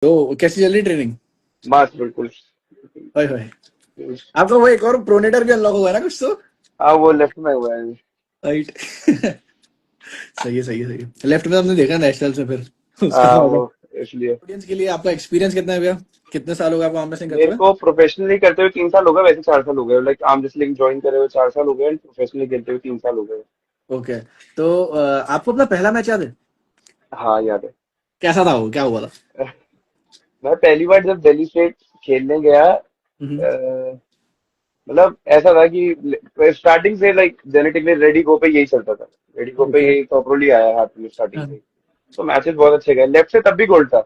तो कैसी चल रही ट्रेनिंग? मस्त बिल्कुल। हाय हाय। आपका वो एक और प्रोनेटर भी अनलॉक हुआ है ना कुछ तो? हाँ वो लेफ्ट में हुआ है। राइट। सही है सही है सही है। लेफ्ट में हमने देखा नेशनल से फिर उसके हाँ बाद वो इसलिए ऑडियंस के लिए आपका एक्सपीरियंस कितना है भैया? कितने साल हो गए आपको आर्म रेसलिंग करते मेरे हुए? को प्रोफेशनली करते हुए 3 साल हो गए, वैसे 4 साल हो गए। लाइक आर्म रेसलिंग ज्वाइन करे हुए 4 साल हो गए एंड प्रोफेशनली खेलते हुए 3 साल हो गए। ओके। तो आपको अपना पहला मैच याद है? हाँ याद है। कैसा था वो, क्या हुआ था? मैं पहली बार जब दिल्ली स्टेट खेलने गया, हम्म। मतलब ऐसा था कि स्टार्टिंग से लाइक जेनेटिकली रेडी गो पे यही चलता था। रेडी गो पे ओके। यही प्रॉपरली आया हाथ में स्टार्टिंग से हाँ। ही। तो मैचेस बहुत अच्छे गए, लेफ्ट से तब भी गोल्ड था।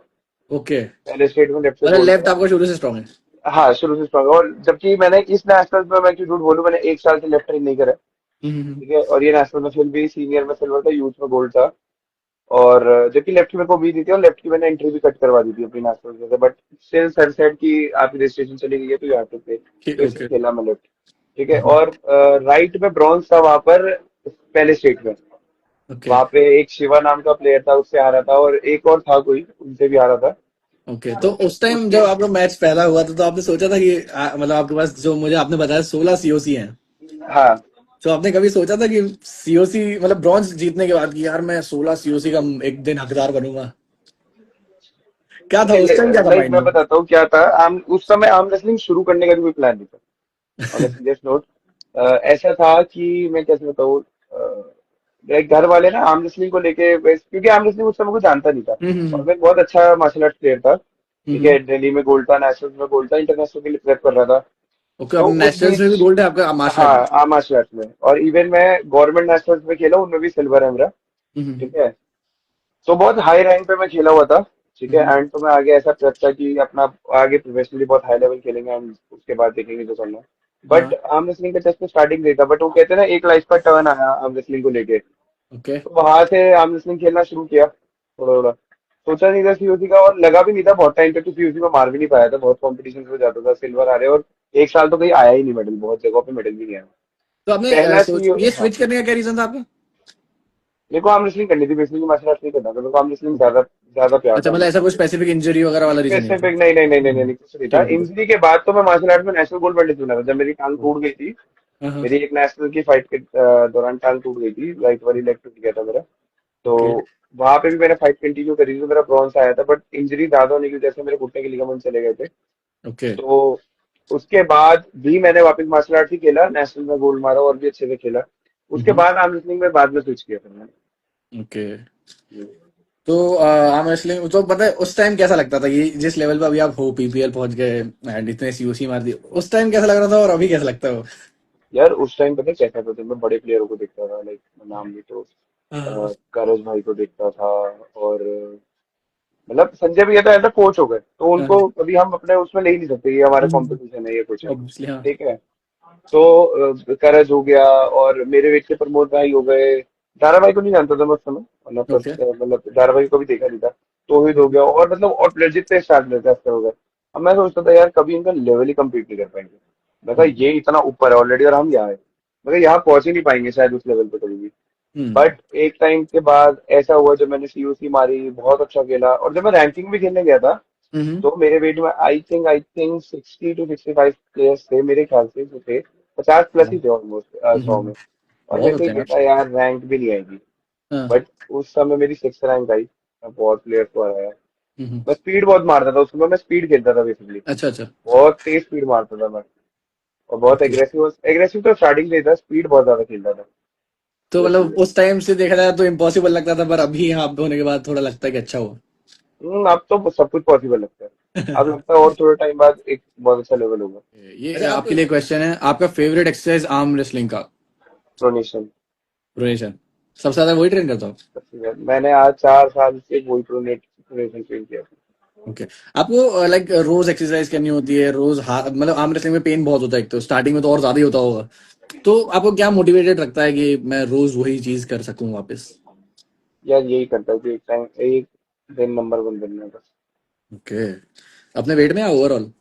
ओके। पहले स्टेट में लेफ्ट से मतलब गोल्ड लेफ्ट था। आपका शुरू से स्ट्रांग है? हाँ शुरू से स्ट्रांग, और जबकि मैंने इस नेशनल में, मैं क्यों झूठ बोलूं, मैंने 1 साल से लेफ्ट ट्रेन नहीं करा। हम्म। ठीक है, और ये नेशनल में फिर भी सीनियर में सिल्वर था, यूथ में गोल्ड था। और जबकि लेफ्ट की मेरे को उम्मीद नहीं थी, और लेफ्ट की मैंने एंट्री भी कट करवा दी थी अपनी नेशनल से, बट स्टिल सर सेड कि आपकी रजिस्ट्रेशन चली गई है तो यू हैव टू प्ले, तो इसलिए ओके। खेला मैं लेफ्ट। ठीक है, और राइट में ब्रॉन्ज था वहां पर, पहले स्टेट में। ओके। वहां पे एक शिवा नाम का प्लेयर था, उससे हारा था, और एक और था कोई, उनसे भी हारा था। ओके। तो उस टाइम उसके जब आपका मैच पहला हुआ था तो आपने सोचा था कि मतलब आपके पास जो मुझे आपने बताया 16 सीओसी हैं। हाँ। तो आपने कभी सोचा था कि सीओसी मतलब ब्रॉन्ज जीतने के बाद कि यार मैं 16 सीओसी का एक दिन हकदार बनूंगा? क्या था उस टाइम, क्या था लाइक माइंड मैं में? बताता हूँ क्या था। आम उस समय आर्म रेसलिंग शुरू करने का भी कोई प्लान नहीं था, ऑन अ सीरियस नोट। ऐसा था कि मैं कैसे बताऊँ, लाइक घर वाले ना आर्म रेसलिंग को लेके क्योंकि आर्म रेसलिंग उस समय को जानता नहीं था। और हम्म। मैं बहुत अच्छा मार्शल आर्ट प्लेयर था। ठीक हम्म। है, दिल्ली में गोल्ड था, नेशनल में गोल्ड था, इंटरनेशनल के लिए प्रेप कर रहा था। ओके, तो अब उस नेशनल्स में भी बीच, गोल्ड है आपका मार्शल आर्ट हाँ में? आर्म मार्शल आर्ट में, और इवन मैं गवर्नमेंट नेशनल्स में खेला, उनमें भी सिल्वर है मेरा। हम्म। ठीक है, तो बहुत हाई रैंक पे मैं खेला हुआ था। ठीक है, हम्म। एंड तो मैं आगे ऐसा प्रेप था कि अपना आगे प्रोफेशनली बहुत हाई लेवल खेलेंगे, एंड उसके बाद देखेंगे जो करना है। बट हाँ। आर्म रेसलिंग का जस्ट स्टार्टिंग नहीं था, बट वो कहते हैं ना एक लाइफ का टर्न आया आर्म रेसलिंग को लेके। ओके। तो वहां से आर्म रेसलिंग खेलना शुरू किया थोड़ा थोड़ा। सोचा नहीं था सीओसी का, और लगा भी नहीं था बहुत टाइम तक, तो सीओसी में मार भी नहीं पाया था, बहुत कॉम्पिटिशन में जाता था, सिल्वर आ रहे, और एक साल तो कहीं आया ही नहीं मेडल, बहुत जगहों पे मेडल भी नहीं आया। तो आपने पहला सोच सीओ, ये हाँ। स्विच करने का क्या रीजन था आपका? मेरे को आर्म रेसलिंग करनी थी, बेसिकली मार्शल आर्ट नहीं करना था, मेरे को आर्म रेसलिंग ज्यादा ज्यादा प्यार अच्छा, था मतलब आर्म ऐसा कोई रेसलिंग। स्पेसिफिक इंजरी वगैरह वाला रीजन नहीं था? स्पेसिफिक नहीं नहीं नहीं नहीं नहीं, कुछ नहीं था। ठीक है ठीक है। इंजरी के बाद तो मैं मार्शल आर्ट में नेशनल गोल्ड मेडल चुना था, जब मेरी टांग टूट गई थी। हाँ हाँ। मेरी एक नेशनल की फाइट के दौरान टांग टूट गई थी, राइट वाली लेग टूट गया था मेरा। तो ओके। वहां पे भी मैंने फाइट कंटिन्यू करी थी, तो मेरा ब्रॉन्ज आया था, बट इंजरी ज्यादा होने की वजह से मेरे घुटने के लिगामेंट चले गए थे। ओके। तो उसके बाद भी मैंने वापस मार्शल आर्ट ही खेला, नेशनल में गोल्ड मारा और भी अच्छे से खेला। उसके हम्म। बाद आर्म रेसलिंग में बाद में स्विच किया था ओके। मैंने। तो आर्म रेसलिंग तो पता है उस टाइम कैसा लगता था, ये जिस लेवल पे अभी आप हो, पीपीएल पहुंच गए एंड इतने सीओसी मार दिए, उस टाइम कैसा लग रहा था और अभी कैसा लगता है वो? यार उस टाइम पता है कैसा था, जब मैं बड़े प्लेयरों को देखता था, लाइक नाम भी तो हाँ। करज भाई को देखता था, और मतलब संजय भैया तो ऐसा कोच हो गए, तो हाँ। उनको कभी हम अपने उसमें ले ही नहीं सकते, ये हमारा कंपटीशन है, ये कुछ है। ऑब्वियसली हाँ। ठीक है, तो करज हो गया, और मेरे वेट के प्रमोद भाई हो गए। दारा भाई को नहीं जानता था मैं उस समय, ओके। मतलब दारा भाई को कभी देखा नहीं था। तोहिद हो गया, और मतलब और जितने स्टार्ट लेते हैं हो गए। अब मैं सोचता था यार कभी इनका लेवल ही कंप्लीट नहीं कर पाएंगे। मैं कहा ये इतना ऊपर है ऑलरेडी, और हम यहाँ है, मैं कहा यहाँ पहुंच ही नहीं पाएंगे शायद उस लेवल पे कभी भी। हम्म। बट एक टाइम के बाद ऐसा हुआ, जब मैंने सीओसी मारी, बहुत अच्छा खेला, और जब मैं रैंकिंग भी खेलने गया था, हम्म। तो मेरे वेट में आई थिंक 60 to 65 प्लेयर्स थे मेरे ख्याल से, जो थे 50 प्लस ही थे ऑलमोस्ट 100 में। और बहुत मेरे को होते ये हैं नहीं यार। था यार रैंक भी नहीं आएगी। हाँ। बट उस समय मेरी 6 रैंक आई, मैं बहुत प्लेयर को हराया। हम्म। मैं स्पीड बहुत मारता था उस समय, मैं स्पीड खेलता था बेसिकली। अच्छा अच्छा। बहुत तेज स्पीड मारता था मैं, और बहुत ओके। एग्रेसिव एग्रेसिव तो स्टार्टिंग से ही था, स्पीड बहुत ज्यादा खेलता था। तो तो मतलब इसलिए उस टाइम से देखा जाए तो इम्पॉसिबल लगता था, पर अभी यहाँ पे होने के बाद थोड़ा लगता है कि अच्छा हुआ। अब तो सब कुछ पॉसिबल लगता है। अब लगता है और थोड़े टाइम बाद एक बहुत अच्छा लेवल होगा। ये अच्छा आपके लिए क्वेश्चन है, आपका फेवरेट एक्सरसाइज आर्म रेसलिंग का? प्रोनेशन। प्रोनेशन। सबसे ज्यादा वही ट्रेन करता हूँ। मैंने आज 4 साल से वही प्रोनेशन ट्रेन किया। ओके। आपको लाइक रोज एक्सरसाइज करनी होती है रोज, मतलब आर्म रेसलिंग में पेन बहुत होता है, एक तो स्टार्टिंग में तो और ज्यादा ही होता होगा। तो आपको क्या मोटिवेटेड रखता है कि मैं रोज वही चीज कर सकूं वापस? यार यही करता हूँ कि एक टाइम एक दिन नंबर 1 बनना है बस। ओके। अपने वेट में या ओवरऑल?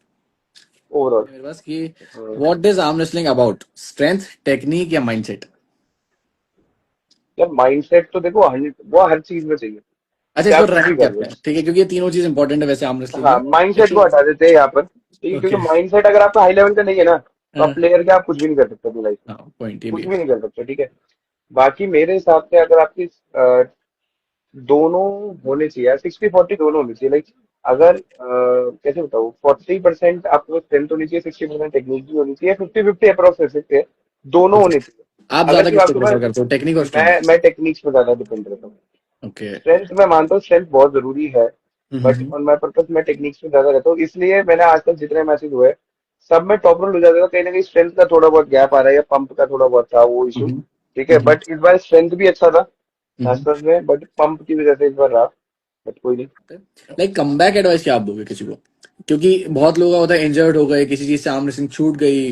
ओवरऑल। मेरे पास कि what is arm wrestling about, strength, technique या माइंडसेट? यार माइंडसेट तो देखो वो हर चीज में चाहिए। अच्छा, कि इसको आप कुछ भी रैंक कर करते लो। हैं, ठीक है, क्योंकि ये तीनों चीज इंपॉर्टेंट है वैसे आर्म रेसलिंग हाँ, में। माइंडसेट को इसको हटा देते हैं यहाँ पर, ठीक है, क्योंकि ओके। माइंडसेट अगर आपका हाई लेवल का नहीं है ना, तो आप प्लेयर के आप कुछ भी नहीं कर सकते अपनी लाइफ में, हाँ, पॉइंट ये भी कुछ है। भी नहीं कर सकते, ठीक है। बाकी मेरे हिसाब से अगर आपकी दोनों होने चाहिए यार, 60-40 दोनों होने चाहिए, लाइक अगर कैसे बताऊँ, 40% आपको स्ट्रेंथ होनी चाहिए, 60% टेक्निक भी होनी चाहिए, 50-50 अप्रोच कर सकते हैं, दोनों ओके, होने चाहिए। आप अगर ज्यादा सिर्फ किस पे आपके प्रेफर पास, करते हो, टेक्निक और स्ट्रेंथ? मैं टेक्निक्स पे ज्यादा डिपेंड रहता हूँ। ओके। स्ट्रेंथ मैं मानता हूँ, स्ट्रेंथ बहुत जरूरी है, but hmm. On my purpose मैं टेक्निक्स पे ज्यादा रहता हूँ, इसलिए मैंने आज तक जितने मैचेस हुए सब में टॉप रोल हो जाता था, कहीं ना कहीं स्ट्रेंथ का थोड़ा बहुत गैप आ रहा है या पंप का थोड़ा बहुत था वो इशू, हम्म। ठीक है, हम्म। बट इस बार स्ट्रेंथ भी अच्छा था हम्म। मास्टर्स में, बट पंप की वजह से इस बार रहा, बट कोई नहीं। लाइक कमबैक एडवाइस क्या आप दोगे किसी को? क्योंकि बहुत लोग होता है इंजर्ड हो गए, किसी चीज से आर्म रेसलिंग छूट गई,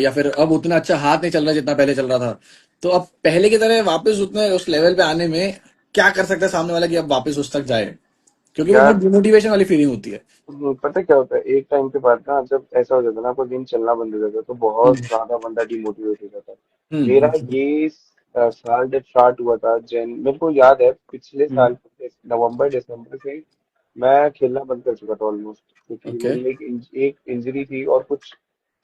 या फिर अब उतना अच्छा हाथ नहीं चल रहा जितना पहले चल रहा था। तो अब पहले की तरह वापस उतने उस लेवल पे आने में क्या कर सकता है सामने वाला कि अब वापस उस तक जाए? क्योंकि वो बहुत यार डिमोटिवेशन वाली फीलिंग होती है। पता है क्या होता है, एक टाइम के बाद ना जब ऐसा हो जाता है ना, आपका गेम चलना बंद हो जाता है, तो बहुत हम्म। ज्यादा बंदा डिमोटिवेट हो जाता है। हम्म। मेरा ये साल जब स्टार्ट हुआ था, जैन मेरे को याद है पिछले हम्म। साल नवंबर दिसंबर से मैं खेलना बंद कर चुका था ऑलमोस्ट, क्योंकि ओके। मेरी एक इंजरी थी और कुछ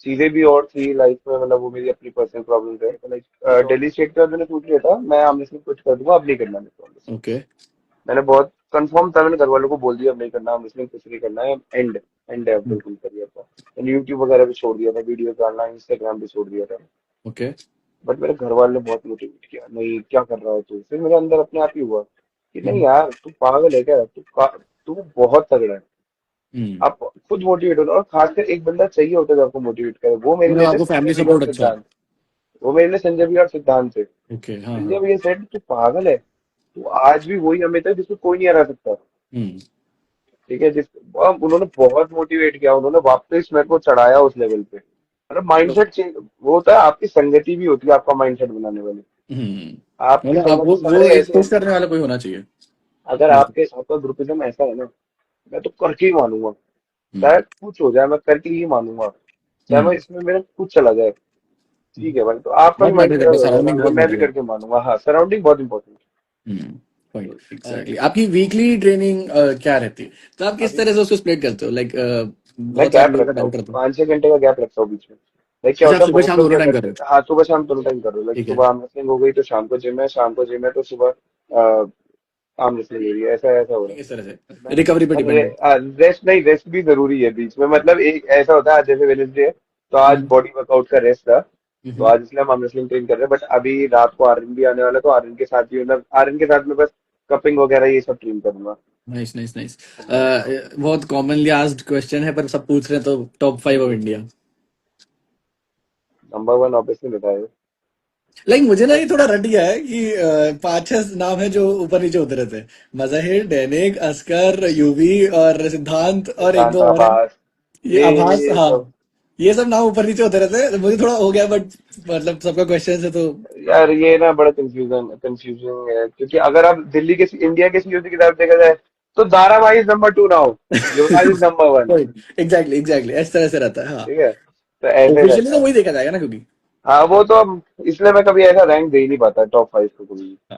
चीजें भी और थी लाइफ में, मतलब वो मेरी अपनी पर्सनल प्रॉब्लम है, लाइक दिल्ली स्टेट का मैंने सोच लिया था मैं आमने से कुछ कर दूंगा, अब नहीं करना मेरे को। ओके। मैंने बहुत कंफर्म था, मैंने घर वालों को बोल दिया अब नहीं करना, हम इसमें कुछ नहीं करना है, एंड एंड है अब बिल्कुल करियर का। मैंने यूट्यूब वगैरह भी छोड़ दिया था, वीडियो डालना, इंस्टाग्राम भी छोड़ दिया था। ओके। बट मेरे घर वाले ने बहुत मोटिवेट किया, नहीं क्या कर रहा है तू, फिर मेरे अंदर अपने आप ही हुआ कि नहीं हम्म। यार तू पागल है क्या, तू बहुत तगड़ा है। हम्म। आप खुद मोटिवेट हो, और खासकर एक बंदा चाहिए होता है जो आपको मोटिवेट करे, वो मेरे मतलब लिए थे आपको संजय फैमिली भी और सपोर्ट अच्छा है? सिद्धांत। वो मेरे लिए संजय भी और सिद्धांत थे। ओके। हाँ, संजय हाँ। भैया सेड तू पागल है, तू आज भी वही अमित है जिसको कोई नहीं हरा सकता, हम्म। ठीक है। अब उन्होंने बहुत मोटिवेट किया, उन्होंने वापस मेरे को चढ़ाया उस लेवल पे, मतलब माइंडसेट चेंज। वो होता है आपकी संगति भी होती है आपका माइंडसेट बनाने वाली, आपकी मतलब आप संगत में वो सारे एक ऐसे पुश हैं, करने वाला कोई होना चाहिए। अगर आपका ग्रुपिज्म ऐसा है ना, मैं तो करके ही मानूंगा, हम्म। चाहे कुछ हो जाए मैं करके ही मानूंगा, चाहे मैं हम्म। इसमें मेरा कुछ चला जाए, ठीक है भाई। तो आपका भी बहुत मैटर माइंड करता है, सेट सराउंडिंग होगा, बहुत मैं मैटर भी करता करके मानूंगा, हाँ सराउंडिंग बहुत इंपॉर्टेंट है। पॉइंट। है। एग्जैक्टली, आपकी वीकली ट्रेनिंग क्या रहती है? तो आप किस अभी तरह से उसको स्प्लिट करते हो? लाइक मैं बहुत सारे गैप लोगों का रखता हूँ, डाउट रहता है। 5-6 घंटे का गैप रखता हूँ बीच में। लाइक क्या अच्छा, आप होता है, सुबह बहुत शाम लोग दोनों क्या टाइम कर करते रहे हैं, हाँ सुबह शाम दोनों टाइम कर रहे हो, लाइक हो? ठीक है। सुबह आर्म रेसलिंग हो गई तो शाम को जिम है, शाम को जिम है तो सुबह आर्म रेसलिंग हो रही है, ऐसा ऐसा हो रहा ठीक है, इस तरह है। से रिकवरी पे डिपेंड है। रेस्ट नहीं, रेस्ट भी जरूरी है बीच में, मतलब एक ऐसा होता है, आज जैसे वेडनेसडे है तो आज हम्म। बॉडी वर्कआउट का रेस्ट था, तो हम्म। आज इसलिए हम आर्म रेसलिंग ट्रेन कर रहे हैं, बट अभी रात को आर्यन भी आने वाला है, तो आर्यन के साथ भी, मतलब आर्यन के साथ में बस कपिंग वगैरह ये सब ट्रेन करूंगा। Nice, nice, nice. हाँ, बहुत कॉमनली आस्क्ड क्वेश्चन है पर सब पूछ रहे हैं, तो top 5 of India. Number one obviously बताए। लाइक मुझे ना ये थोड़ा रट गया है कि 5-6 नाम है जो ऊपर नीचे होते रहते हैं। मजाहिर, डैनिक, असकर, यूवी और सिद्धांत, और एक सिद्धांत दो और है। आभास, ये आभास, ये हाँ। सब। ये सब नाम ऊपर नीचे होते रहते हैं, तो मुझे थोड़ा हो गया, बट मतलब सबका क्वेश्चन है तो। यार ये ना बड़ा कंफ्यूजन है, क्योंकि अगर आप दिल्ली के इंडिया के सीईओ की तरफ देखा जाए, तो Darabhai is number 2 now, Yuvraj is number 1, exactly, exactly, इस तरह से रहता है, हाँ। ठीक है, तो ऐसे ऑफिशियली रहता तो है। वही देखा जाएगा ना, क्योंकि हाँ वो तो अब, इसलिए मैं कभी ऐसा रैंक दे ही नहीं पाता टॉप 5 को कभी भी।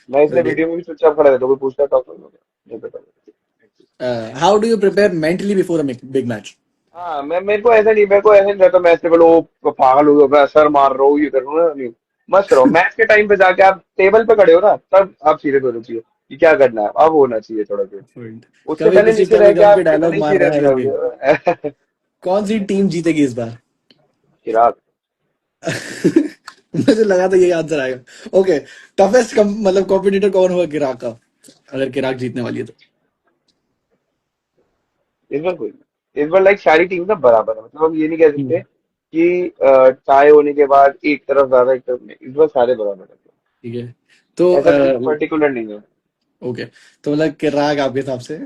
मैं इसलिए वीडियो में भी चुपचाप खड़ा रहता हूँ, कोई पूछता टॉप 5 हो गया, नहीं पता। How do you prepare mentally before a big match? हाँ मैं, मेरे को ऐसा नहीं रहता मैच से पहले वो पागल हो गया, मैं सर मार रहा हूँ, ये कर रहा हूँ, नहीं। मस्त रहो, मैच के टाइम पे जाके आप टेबल पे खड़े हो ना, तब आप सीरियस होना चाहिए कि क्या करना है, अब होना चाहिए थोड़ा देर। उससे कभी पहले किसी नीचे रह कभी के गम पे आप डायलॉग कितने मार रहा सीरियस है कि रहोगे। कौन सी टीम जीतेगी इस बार? चिराग। मुझे लगा था यही आंसर आएगा। ओके। टफेस्ट मतलब कॉम्पिटिटर कौन होगा किराक का, अगर किराक जीतने वाली है तो? इस बार कोई नहीं। इस बार लाइक सारी टीम ना बराबर है, मतलब हम ये नहीं कह सकते हम्म। कि टाई होने के बाद एक तरफ ज्यादा एक तरफ नहीं, इस बार सारे बराबर है, ठीक है। तो ऐसा कोई पर्टिकुलर नहीं है। ओके, तो मतलब किराक आपके हिसाब से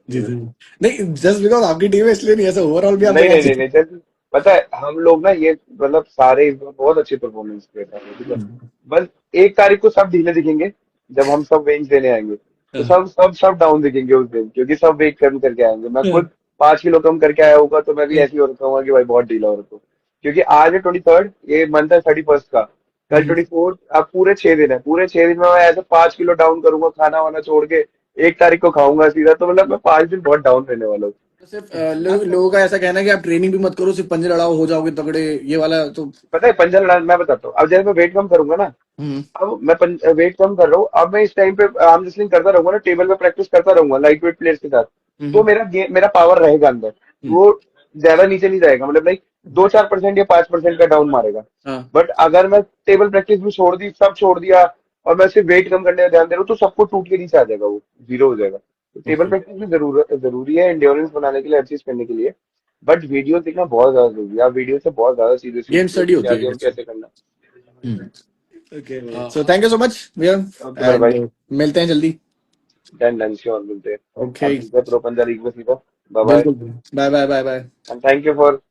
जीते? नहीं, जस्ट बिकॉज आपकी टीम है इसलिए नहीं, ऐसे ओवरऑल भी आप नहीं जवाब नहीं नहीं जीते। नहीं जैसे, पता है हम लोग ना ये, मतलब सारे इस बार बहुत अच्छी परफॉर्मेंस किए थे, ठीक है। हम्म। बस 1 तारीख को सब ढीले दिखेंगे, जब हम सब वेंच देने आएंगे, तो हाँ, सब डाउन दिखेंगे उस दिन, क्योंकि सब वेट कम करके आएंगे, मैं हाँ, खुद 5 किलो कम करके आया होगा तो मैं भी हाँ, ऐसे ही हो रखा हूँ कि भाई बहुत ढीला हो रखा हूँ। क्योंकि आज है 23rd, ये मंथ है 31st का, कल हम्म। 24th, अब पूरे 6 दिन है, पूरे 6 दिन में मैं ऐसे 5 किलो डाउन करूंगा खाना वाना छोड़ के, 1 तारीख को खाऊंगा सीधा, तो मतलब मैं 5 दिन बहुत डाउन रहने वाला हूँ। तो सिर्फ लोगों का ऐसा कहना है कि आप ट्रेनिंग भी मत करो, सिर्फ पंजे लड़ाओ, हो जाओगे तगड़े, ये वाला तो। पता है पंजा लड़ा, मैं बताता हूँ, अब जैसे मैं वेट कम करूंगा ना, हम्म। अब मैं वेट कम कर रहा हूँ, अब मैं इस टाइम पे आर्म रेसलिंग करता रहूंगा ना, टेबल पे प्रैक्टिस करता रहूंगा लाइट वेट प्लेयर्स के साथ, तो हम्म। मेरा पावर रहेगा अंदर, हम्म। वो ज्यादा नीचे नहीं जाएगा, मतलब लाइक 2-4% या 5% का डाउन मारेगा। हाँ। बट अगर मैं टेबल प्रैक्टिस भी छोड़ दी, सब छोड़ दिया, और मैं सिर्फ वेट कम करने का ध्यान दे रहा हूँ, तो सबको टूट के नीचे आ जाएगा, वो जीरो हो जाएगा। तो टेबल ओके। प्रैक्टिस भी जरूरी है एंड्योरेंस बनाने के लिए, हर चीज करने के लिए। बट वीडियो देखना बहुत ज्यादा जरूरी है, आप वीडियो से बहुत ज्यादा चीजें गेम सीखते हो स्टडी कि होती क्या है गेम एक अच्छी। कैसे करना। Hmm. Okay. Hmm. So thank you so much भैया। ओके मेरे एंड भाई। मिलते हैं जल्दी। डन डन, श्योर, मिलते हैं। ओके। अब मिलते हैं प्रो पंजा लीग में सीधा। Bye bye. बिल्कुल। Bye bye bye bye. And thank you for